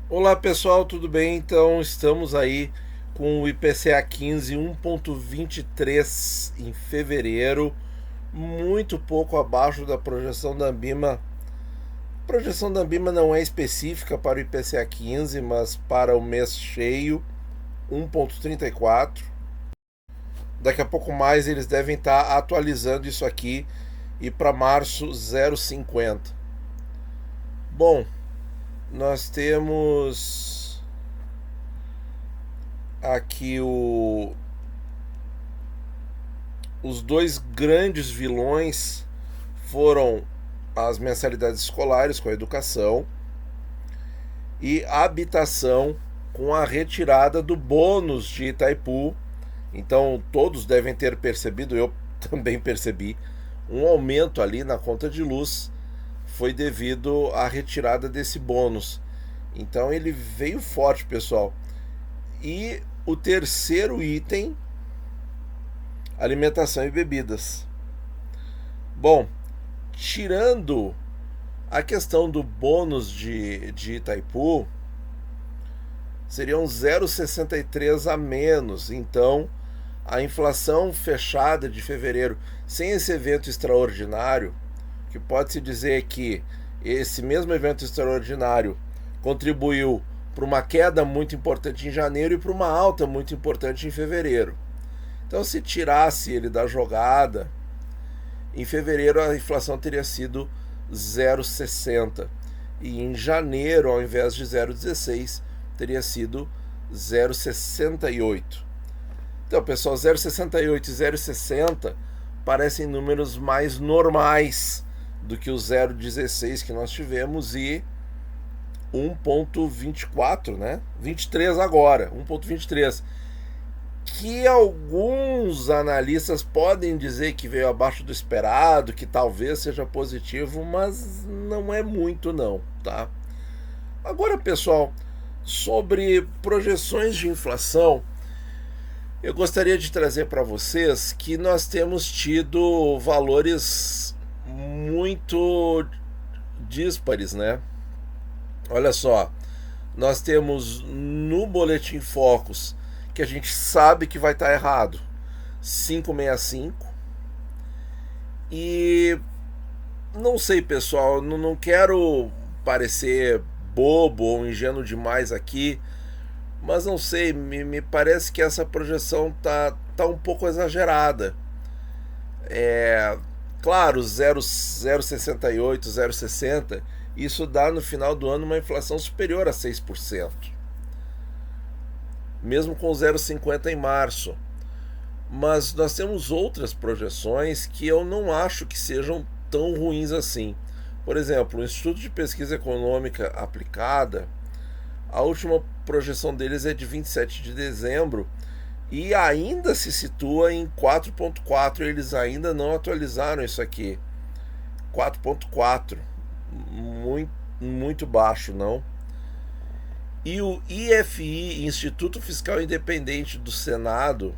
Olá pessoal, tudo bem? Então estamos aí com o IPCA 15 1,23 em fevereiro, muito pouco abaixo da projeção da Ambima. A projeção da Ambima não é específica para o IPCA 15, mas para o mês cheio, 1,34. Daqui a pouco mais eles devem estar atualizando isso aqui e para março 0,50. Bom, nós temos aqui os dois grandes vilões foram as mensalidades escolares com a educação e a habitação com a retirada do bônus de Itaipu. Então todos devem ter percebido, eu também percebi, um aumento ali na conta de luz foi devido à retirada desse bônus. Então ele veio forte, pessoal. E o terceiro item, alimentação e bebidas. Bom, tirando a questão do bônus de Itaipu, seriam 0,63 a menos. Então, a inflação fechada de fevereiro, sem esse evento extraordinário, que pode-se dizer que esse mesmo evento extraordinário contribuiu para uma queda muito importante em janeiro e para uma alta muito importante em fevereiro. Então, se tirasse ele da jogada, em fevereiro a inflação teria sido 0,60 e em janeiro, ao invés de 0,16, teria sido 0,68. Então, pessoal, 0,68 e 0,60 parecem números mais normais do que o 0,16 que nós tivemos e 1,24, né? 23 agora, 1,23. Que alguns analistas podem dizer que veio abaixo do esperado, que talvez seja positivo, mas não é muito não, tá? Agora, pessoal, sobre projeções de inflação, eu gostaria de trazer para vocês que nós temos tido valores muito díspares, né? Olha só, nós temos no Boletim Focus, que a gente sabe que vai estar errado, 565. E não sei, pessoal, não quero parecer bobo ou ingênuo demais aqui, mas não sei, me parece que essa projeção tá um pouco exagerada. É, claro, 0,68, 0,60, isso dá no final do ano uma inflação superior a 6%, mesmo com 0,50 em março. Mas nós temos outras projeções que eu não acho que sejam tão ruins assim. Por exemplo, o Instituto de Pesquisa Econômica Aplicada, a última projeção deles é de 27 de dezembro e ainda se situa em 4,4. Eles ainda não atualizaram isso aqui. 4,4. Muito, muito baixo, não? E o IFI, Instituto Fiscal Independente do Senado,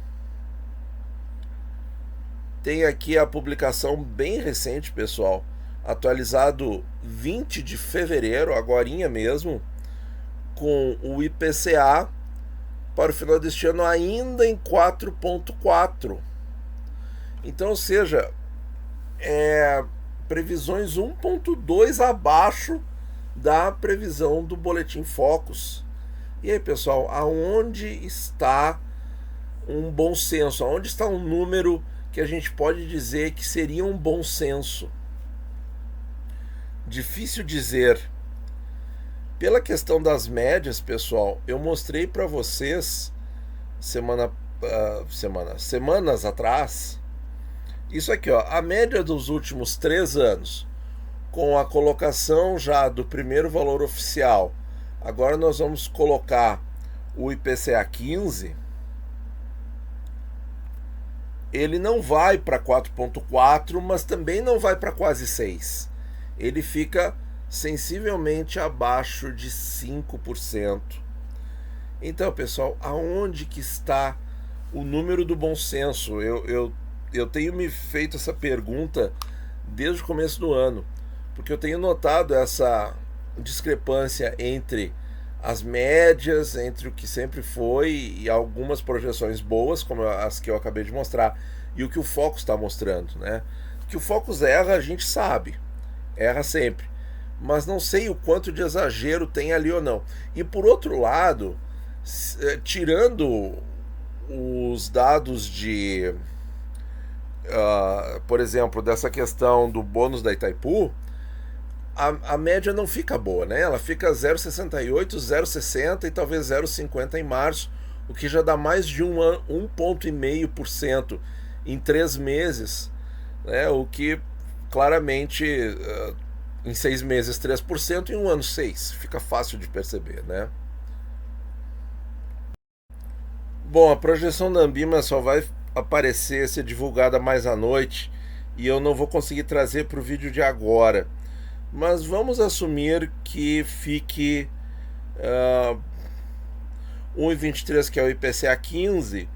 tem aqui a publicação bem recente, pessoal, atualizado 20 de fevereiro, agorinha mesmo, com o IPCA para o final deste ano ainda em 4,4. Então, ou seja, previsões 1,2 abaixo da previsão do Boletim Focus. E aí, pessoal, aonde está um bom senso? Aonde está um número que a gente pode dizer que seria um bom senso? Difícil dizer. Pela questão das médias, pessoal, eu mostrei para vocês semanas atrás. Isso aqui, ó, a média dos últimos 3 anos, com a colocação já do primeiro valor oficial. Agora nós vamos colocar o IPCA 15. Ele não vai para 4,4, mas também não vai para quase 6. Ele fica sensivelmente abaixo de 5%. Então, pessoal, aonde que está o número do bom senso? Eu tenho me feito essa pergunta desde o começo do ano, porque eu tenho notado essa discrepância entre as médias entre o que sempre foi e algumas projeções boas, como as que eu acabei de mostrar, e o que o Focus está mostrando, né? Que o Focus erra, a gente sabe, erra sempre, mas não sei o quanto de exagero tem ali ou não. E por outro lado, tirando os dados de, por exemplo, dessa questão do bônus da Itaipu, a média não fica boa, né? Ela fica 0,68, 0,60 e talvez 0,50 em março, o que já dá mais de 1,5% em 3 meses, né? O que claramente em 6 meses 3%, em um ano 6%. Fica fácil de perceber, né? Bom, a projeção da Ambima só vai aparecer, ser divulgada mais à noite e eu não vou conseguir trazer para o vídeo de agora. Mas vamos assumir que fique 1,23 que é o IPCA 15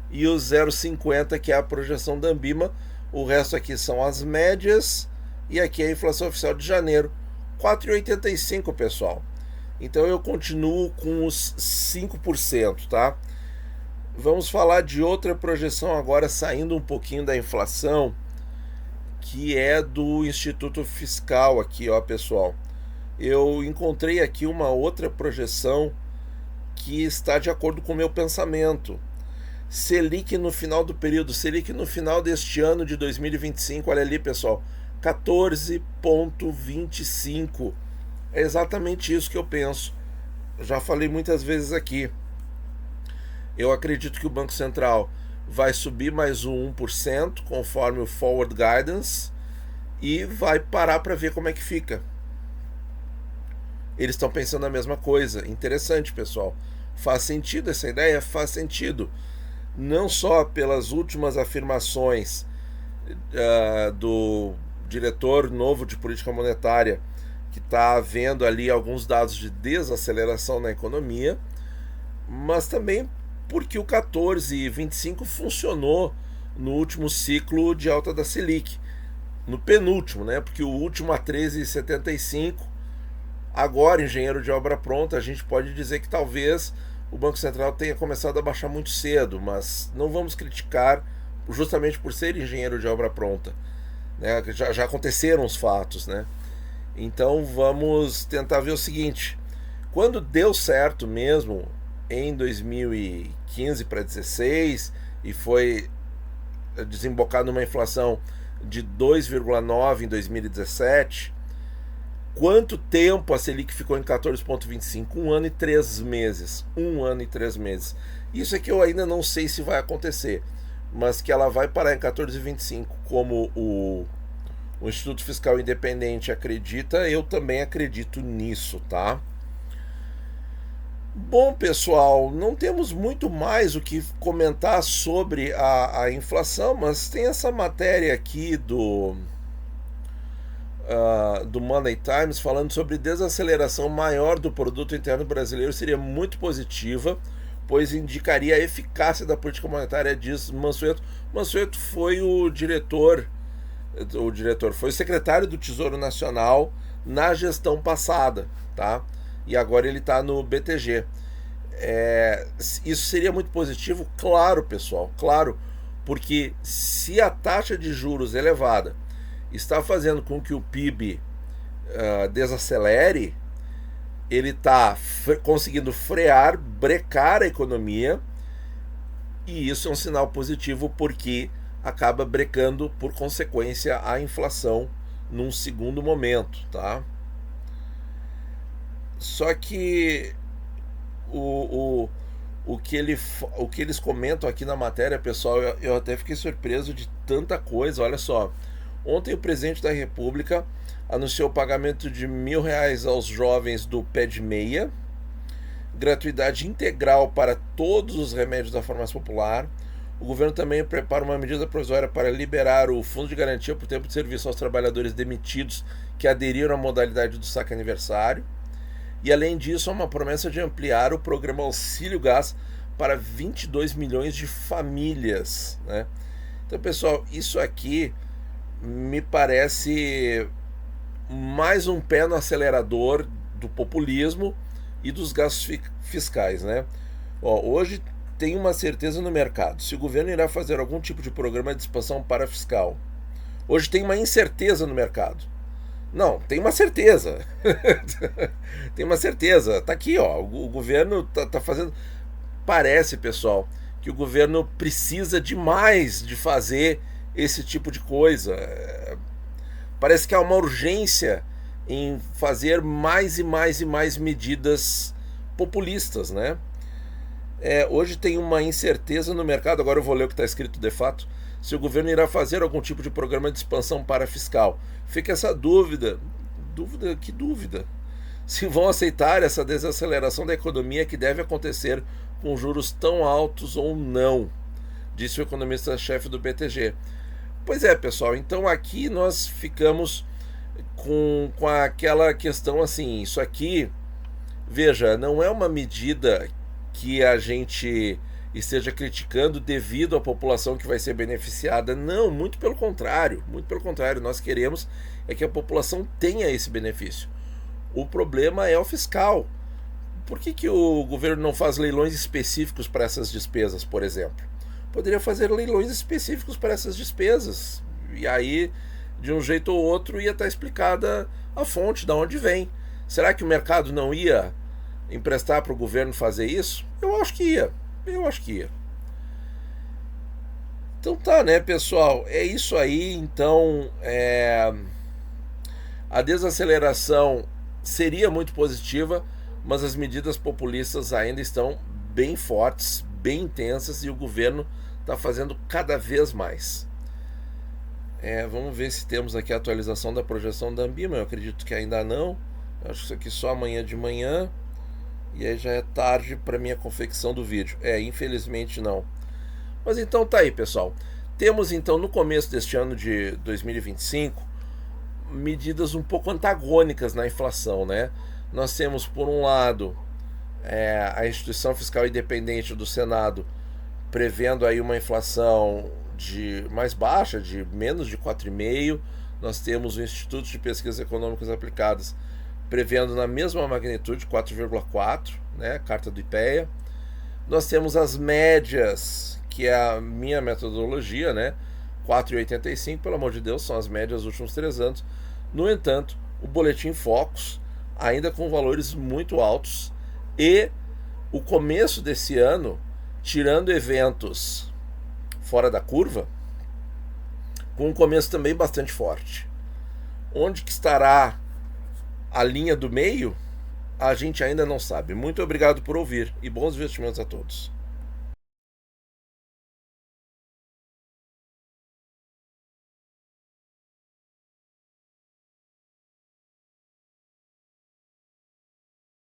e o 0,50 que é a projeção da Ambima. O resto aqui são as médias e aqui é a inflação oficial de janeiro, 4,85, pessoal. Então eu continuo com os 5%, tá? Vamos falar de outra projeção agora, saindo um pouquinho da inflação, que é do Instituto Fiscal aqui, ó, pessoal. Eu encontrei aqui uma outra projeção que está de acordo com o meu pensamento. Selic no final do período, Selic no final deste ano de 2025, olha ali, pessoal, 14,25. É exatamente isso que eu penso. Já falei muitas vezes aqui. Eu acredito que o Banco Central vai subir mais um 1%, conforme o Forward Guidance, e vai parar para ver como é que fica. Eles estão pensando a mesma coisa. Interessante, pessoal. Faz sentido essa ideia? Faz sentido. Não só pelas últimas afirmações do diretor novo de política monetária, que está vendo ali alguns dados de desaceleração na economia, mas também porque o 14,25 funcionou no último ciclo de alta da Selic, no penúltimo, né? Porque o último a 13,75, agora engenheiro de obra pronta, a gente pode dizer que talvez o Banco Central tenha começado a baixar muito cedo, mas não vamos criticar justamente por ser engenheiro de obra pronta, né? Já aconteceram os fatos, né? Então vamos tentar ver o seguinte: quando deu certo mesmo em 2015 para 2016 e foi desembocar numa inflação de 2,9 em 2017, quanto tempo a Selic ficou em 14,25? 1 ano e 3 meses. 1 ano e 3 meses. Isso é que eu ainda não sei se vai acontecer, mas que ela vai parar em 14,25, como o Instituto Fiscal Independente acredita, eu também acredito nisso, tá? Bom, pessoal, não temos muito mais o que comentar sobre a inflação, mas tem essa matéria aqui do Money Times falando sobre desaceleração maior do produto interno brasileiro seria muito positiva, pois indicaria a eficácia da política monetária, diz Mansueto. Mansueto foi o diretor, foi o secretário do Tesouro Nacional na gestão passada, tá? E agora ele está no BTG. Isso seria muito positivo? Claro, pessoal, claro, porque se a taxa de juros elevada está fazendo com que o PIB desacelere, ele está conseguindo frear, brecar a economia, e isso é um sinal positivo porque acaba brecando, por consequência, a inflação num segundo momento, tá? Só que o que eles comentam aqui na matéria, pessoal, eu até fiquei surpreso de tanta coisa. Olha só, ontem o presidente da República anunciou o pagamento de R$1.000 aos jovens do Pé de Meia, gratuidade integral para todos os remédios da farmácia popular. O governo também prepara uma medida provisória para liberar o fundo de garantia por tempo de serviço aos trabalhadores demitidos que aderiram à modalidade do saque aniversário. E além disso, há uma promessa de ampliar o programa Auxílio Gás para 22 milhões de famílias, né? Então, pessoal, isso aqui me parece mais um pé no acelerador do populismo e dos gastos fiscais, né? Ó, hoje tem uma certeza no mercado. Se o governo irá fazer algum tipo de programa de expansão parafiscal. Hoje tem uma incerteza no mercado. Não, tem uma certeza. Tem uma certeza. Tá aqui, ó. O governo tá fazendo. Parece, pessoal, que o governo precisa demais de fazer esse tipo de coisa. Parece que há uma urgência em fazer mais e mais e mais medidas populistas, né? Hoje tem uma incerteza no mercado, agora eu vou ler o que está escrito de fato, se o governo irá fazer algum tipo de programa de expansão parafiscal. Fica essa dúvida. Que dúvida? Se vão aceitar essa desaceleração da economia que deve acontecer com juros tão altos ou não, disse o economista-chefe do BTG. Pois é, pessoal, então aqui nós ficamos com aquela questão assim, isso aqui, veja, não é uma medida que a gente esteja criticando devido à população que vai ser beneficiada. Não, muito pelo contrário, nós queremos é que a população tenha esse benefício. O problema é o fiscal. Por que o governo não faz leilões específicos para essas despesas, por exemplo? Poderia fazer leilões específicos para essas despesas. E aí, de um jeito ou outro, ia estar explicada a fonte, de onde vem. Será que o mercado não ia emprestar para o governo fazer isso? Eu acho que ia. Então tá, né, pessoal? É isso aí. Então, a desaceleração seria muito positiva, mas as medidas populistas ainda estão bem fortes, bem intensas, e o governo está fazendo cada vez mais. Vamos ver se temos aqui a atualização da projeção da Ambima. Eu acredito que ainda não. Acho que isso aqui só amanhã de manhã. E aí já é tarde para minha confecção do vídeo. Infelizmente não. Mas então tá aí, pessoal. Temos então no começo deste ano de 2025 medidas um pouco antagônicas na inflação, né? Nós temos, por um lado, a Instituição Fiscal Independente do Senado prevendo aí uma inflação mais baixa, de menos de 4,5%. Nós temos o Instituto de Pesquisas Econômicas Aplicadas prevendo na mesma magnitude, 4,4%, né, carta do IPEA. Nós temos as médias, que é a minha metodologia, né, 4,85%, pelo amor de Deus, são as médias dos últimos 3 anos. No entanto, o Boletim Focus, ainda com valores muito altos, e o começo desse ano, tirando eventos fora da curva, com um começo também bastante forte. Onde que estará a linha do meio, a gente ainda não sabe. Muito obrigado por ouvir e bons investimentos a todos.